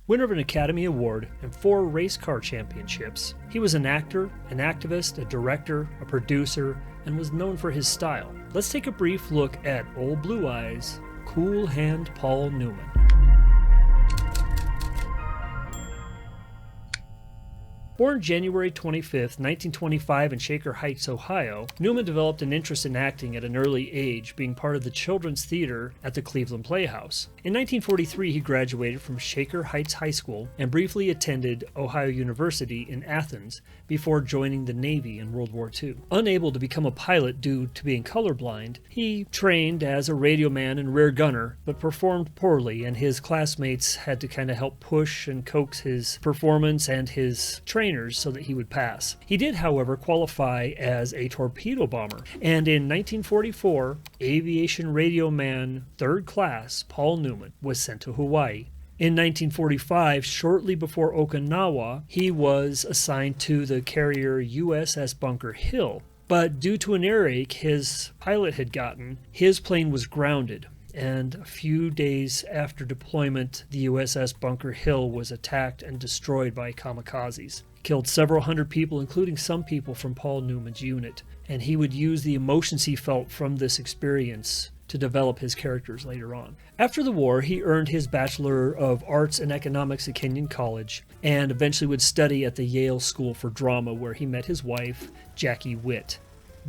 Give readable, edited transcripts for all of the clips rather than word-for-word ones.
winner of an Academy Award and 4 race car championships. He was an actor, an activist, a director, a producer, and was known for his style. Let's take a brief look at Old Blue Eyes, Cool Hand Paul Newman. Born January 25, 1925 in Shaker Heights, Ohio, Newman developed an interest in acting at an early age, being part of the children's theater at the Cleveland Playhouse. In 1943, he graduated from Shaker Heights High School and briefly attended Ohio University in Athens before joining the Navy in World War II. Unable to become a pilot due to being colorblind, he trained as a radio man and rear gunner, but performed poorly, and his classmates had to kind of help push and coax his performance and his training so that he would pass. He did, however, qualify as a torpedo bomber, and in 1944, aviation radio man 3rd class Paul Newman was sent to Hawaii. In 1945, shortly before Okinawa, he was assigned to the carrier USS Bunker Hill, but due to an earache his pilot had gotten, his plane was grounded. And a few days after deployment, the USS Bunker Hill was attacked and destroyed by kamikazes. Killed several hundred people, including some people from Paul Newman's unit, and he would use the emotions he felt from this experience to develop his characters later on. After the war, he earned his Bachelor of Arts in Economics at Kenyon College, and eventually would study at the Yale School for Drama, where he met his wife, Jackie Witt.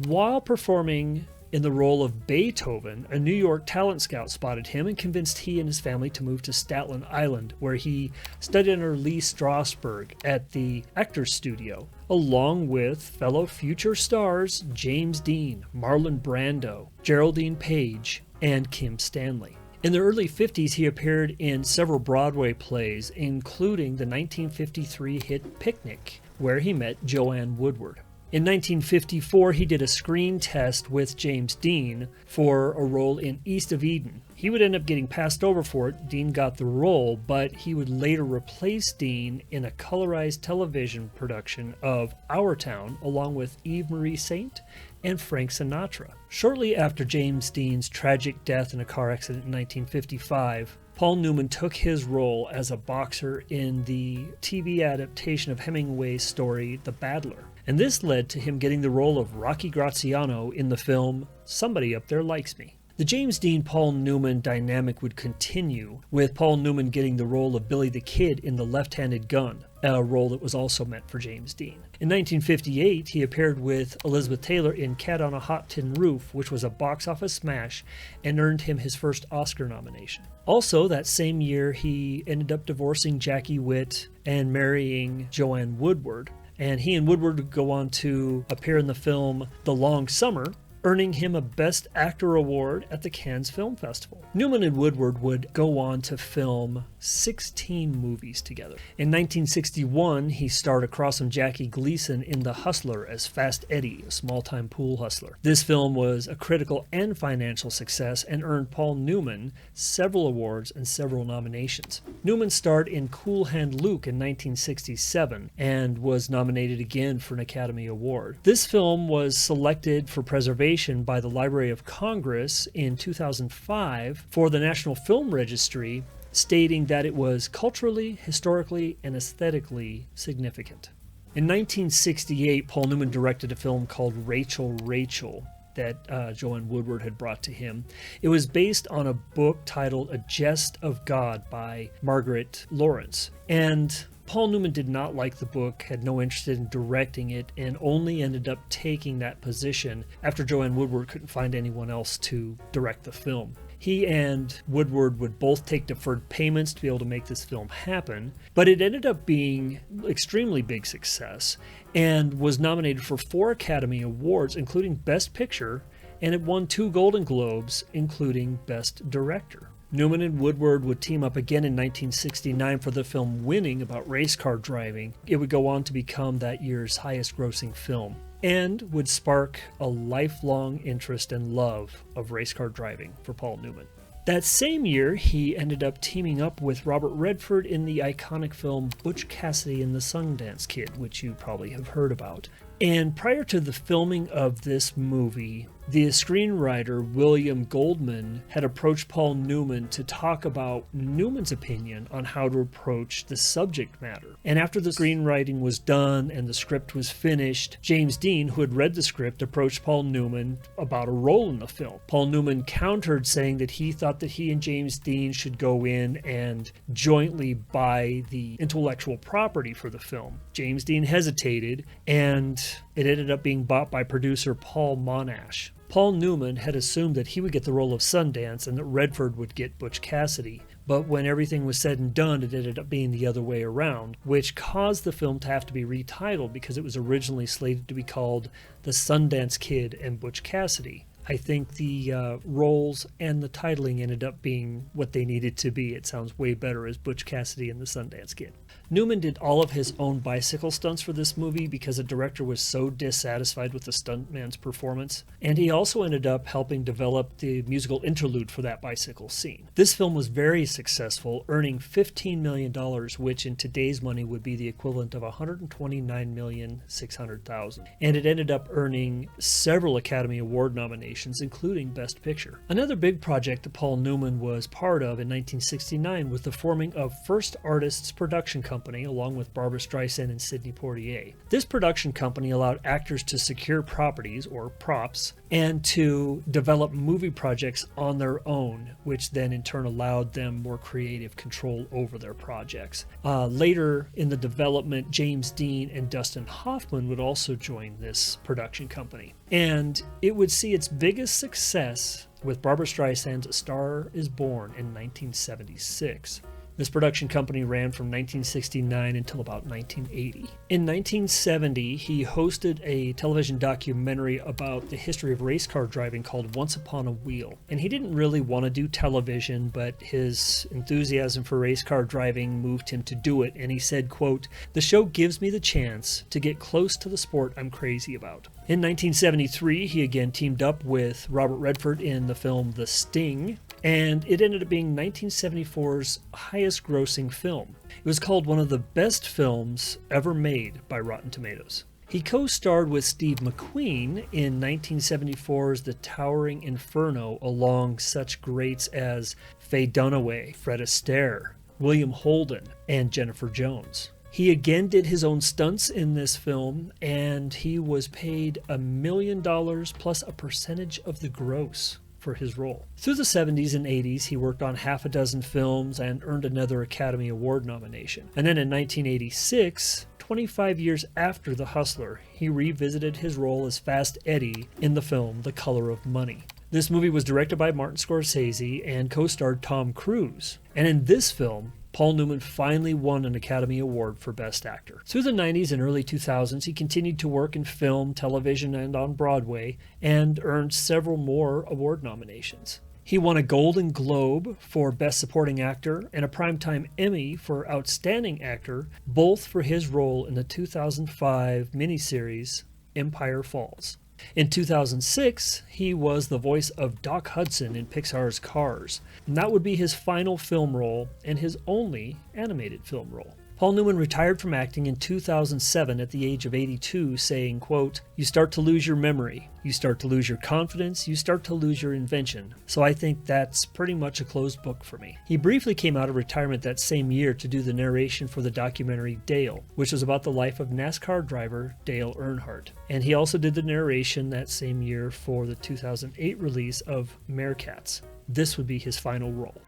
While performing in the role of Beethoven, a New York talent scout spotted him and convinced he and his family to move to Staten Island, where he studied under Lee Strasberg at the Actors Studio, along with fellow future stars James Dean, Marlon Brando, Geraldine Page, and Kim Stanley. In the early 50s, he appeared in several Broadway plays, including the 1953 hit Picnic, where he met Joanne Woodward. In 1954, he did a screen test with James Dean for a role in East of Eden. He would end up getting passed over for it. Dean got the role, but he would later replace Dean in a colorized television production of Our Town, along with Eve Marie Saint and Frank Sinatra. Shortly after James Dean's tragic death in a car accident in 1955, Paul Newman took his role as a boxer in the TV adaptation of Hemingway's story, The Battler. And this led to him getting the role of Rocky Graziano in the film Somebody Up There Likes Me. The James Dean-Paul Newman dynamic would continue, with Paul Newman getting the role of Billy the Kid in The Left-Handed Gun, a role that was also meant for James Dean. In 1958, he appeared with Elizabeth Taylor in Cat on a Hot Tin Roof, which was a box office smash and earned him his first Oscar nomination. Also, that same year, he ended up divorcing Jackie Witt and marrying Joanne Woodward, and he and Woodward would go on to appear in the film The Long Summer, earning him a Best Actor award at the Cannes Film Festival. Newman and Woodward would go on to film 16 movies together. In 1961, he starred across from Jackie Gleason in The Hustler as Fast Eddie, a small-time pool hustler. This film was a critical and financial success and earned Paul Newman several awards and several nominations. Newman starred in Cool Hand Luke in 1967 and was nominated again for an Academy Award. This film was selected for preservation by the Library of Congress in 2005 for the National Film Registry, stating that it was culturally, historically, and aesthetically significant. In 1968, Paul Newman directed a film called Rachel, Rachel that Joanne Woodward had brought to him. It was based on a book titled A Jest of God by Margaret Lawrence. And Paul Newman did not like the book, had no interest in directing it, and only ended up taking that position after Joanne Woodward couldn't find anyone else to direct the film. He and Woodward would both take deferred payments to be able to make this film happen, but it ended up being an extremely big success and was nominated for 4 Academy Awards, including Best Picture, and it won 2 Golden Globes, including Best Director. Newman and Woodward would team up again in 1969 for the film Winning, about race car driving. It would go on to become that year's highest grossing film and would spark a lifelong interest and love of race car driving for Paul Newman. That same year, he ended up teaming up with Robert Redford in the iconic film Butch Cassidy and the Sundance Kid, which you probably have heard about. And prior to the filming of this movie, the screenwriter William Goldman had approached Paul Newman to talk about Newman's opinion on how to approach the subject matter. And after the screenwriting was done and the script was finished, James Dean, who had read the script, approached Paul Newman about a role in the film. Paul Newman countered, saying that he thought that he and James Dean should go in and jointly buy the intellectual property for the film. James Dean hesitated, and it ended up being bought by producer Paul Monash. Paul Newman had assumed that he would get the role of Sundance and that Redford would get Butch Cassidy. But when everything was said and done, it ended up being the other way around, which caused the film to have to be retitled because it was originally slated to be called The Sundance Kid and Butch Cassidy. I think the roles and the titling ended up being what they needed to be. It sounds way better as Butch Cassidy and the Sundance Kid. Newman did all of his own bicycle stunts for this movie because the director was so dissatisfied with the stuntman's performance, and he also ended up helping develop the musical interlude for that bicycle scene. This film was very successful, earning $15 million, which in today's money would be the equivalent of $129,600,000, and it ended up earning several Academy Award nominations, including Best Picture. Another big project that Paul Newman was part of in 1969 was the forming of Futurartist's production company, along with Barbra Streisand and Sidney Poitier. This production company allowed actors to secure properties, or props, and to develop movie projects on their own, which then in turn allowed them more creative control over their projects. Later in the development, James Dean and Dustin Hoffman would also join this production company. And it would see its biggest success with Barbra Streisand's A Star is Born in 1976. This production company ran from 1969 until about 1980. In 1970, he hosted a television documentary about the history of race car driving called Once Upon a Wheel. And he didn't really want to do television, but his enthusiasm for race car driving moved him to do it. And he said, quote, "The show gives me the chance to get close to the sport I'm crazy about." In 1973, he again teamed up with Robert Redford in the film The Sting, and it ended up being 1974's highest grossing film. It was called one of the best films ever made by Rotten Tomatoes. He co-starred with Steve McQueen in 1974's The Towering Inferno, along such greats as Faye Dunaway, Fred Astaire, William Holden, and Jennifer Jones. He again did his own stunts in this film, and he was paid $1 million plus a percentage of the gross for his role. Through the 70s and 80s, he worked on half a dozen films and earned another Academy Award nomination. And then in 1986, 25 years after The Hustler, he revisited his role as Fast Eddie in the film The Color of Money. This movie was directed by Martin Scorsese and co-starred Tom Cruise. And in this film, Paul Newman finally won an Academy Award for Best Actor. Through the 90s and early 2000s, he continued to work in film, television, and on Broadway, and earned several more award nominations. He won a Golden Globe for Best Supporting Actor and a Primetime Emmy for Outstanding Actor, both for his role in the 2005 miniseries Empire Falls. In 2006, he was the voice of Doc Hudson in Pixar's Cars, and that would be his final film role and his only animated film role. Paul Newman retired from acting in 2007 at the age of 82, saying, quote, "You start to lose your memory, you start to lose your confidence, you start to lose your invention. So I think that's pretty much a closed book for me." He briefly came out of retirement that same year to do the narration for the documentary Dale, which was about the life of NASCAR driver Dale Earnhardt. And he also did the narration that same year for the 2008 release of Meerkats. This would be his final role.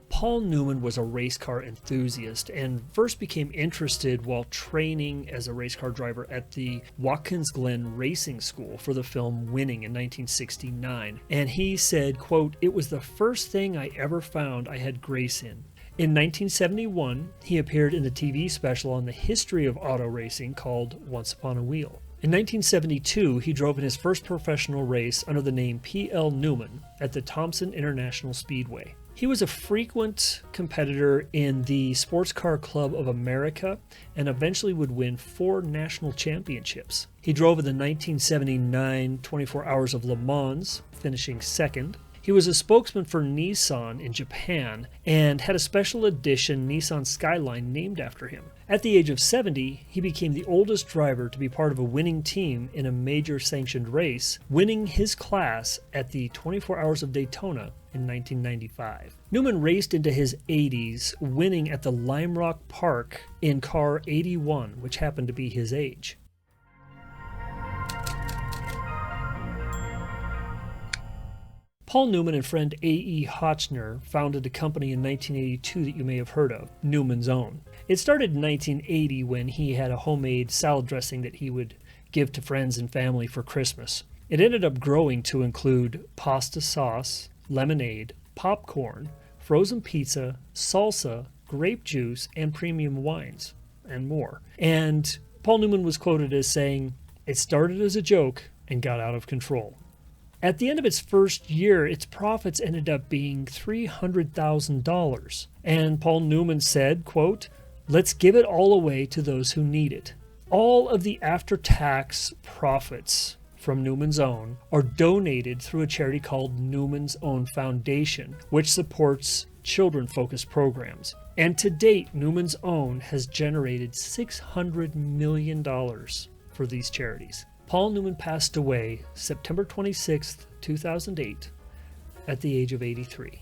Paul Newman was a race car enthusiast and first became interested while training as a race car driver at the Watkins Glen Racing School for the film Winning in 1969. And he said, quote, "It was the first thing I ever found I had grace in." In 1971, he appeared in the TV special on the history of auto racing called Once Upon a Wheel. In 1972, he drove in his first professional race under the name P.L. Newman at the Thompson International Speedway. He was a frequent competitor in the Sports Car Club of America and eventually would win 4 national championships. He drove in the 1979 24 Hours of Le Mans, finishing second. He He was a spokesman for Nissan in Japan and had a special edition Nissan Skyline named after him. At the age of 70, he became the oldest driver to be part of a winning team in a major sanctioned race, winning his class at the 24 Hours of Daytona in 1995. Newman raced into his 80s, winning at the Lime Rock Park in car 81, which happened to be his age. Paul Newman and friend A.E. Hotchner founded a company in 1982 that you may have heard of, Newman's Own. It started in 1980 when he had a homemade salad dressing that he would give to friends and family for Christmas. It ended up growing to include pasta sauce, lemonade, popcorn, frozen pizza, salsa, grape juice, and premium wines, and more. And Paul Newman was quoted as saying, "It started as a joke and got out of control." At the end of its first year, its profits ended up being $300,000. And Paul Newman said, quote, "Let's give it all away to those who need it." All of the after-tax profits from Newman's Own are donated through a charity called Newman's Own Foundation, which supports children-focused programs. And to date, Newman's Own has generated $600 million for these charities. Paul Newman passed away September 26, 2008, at the age of 83.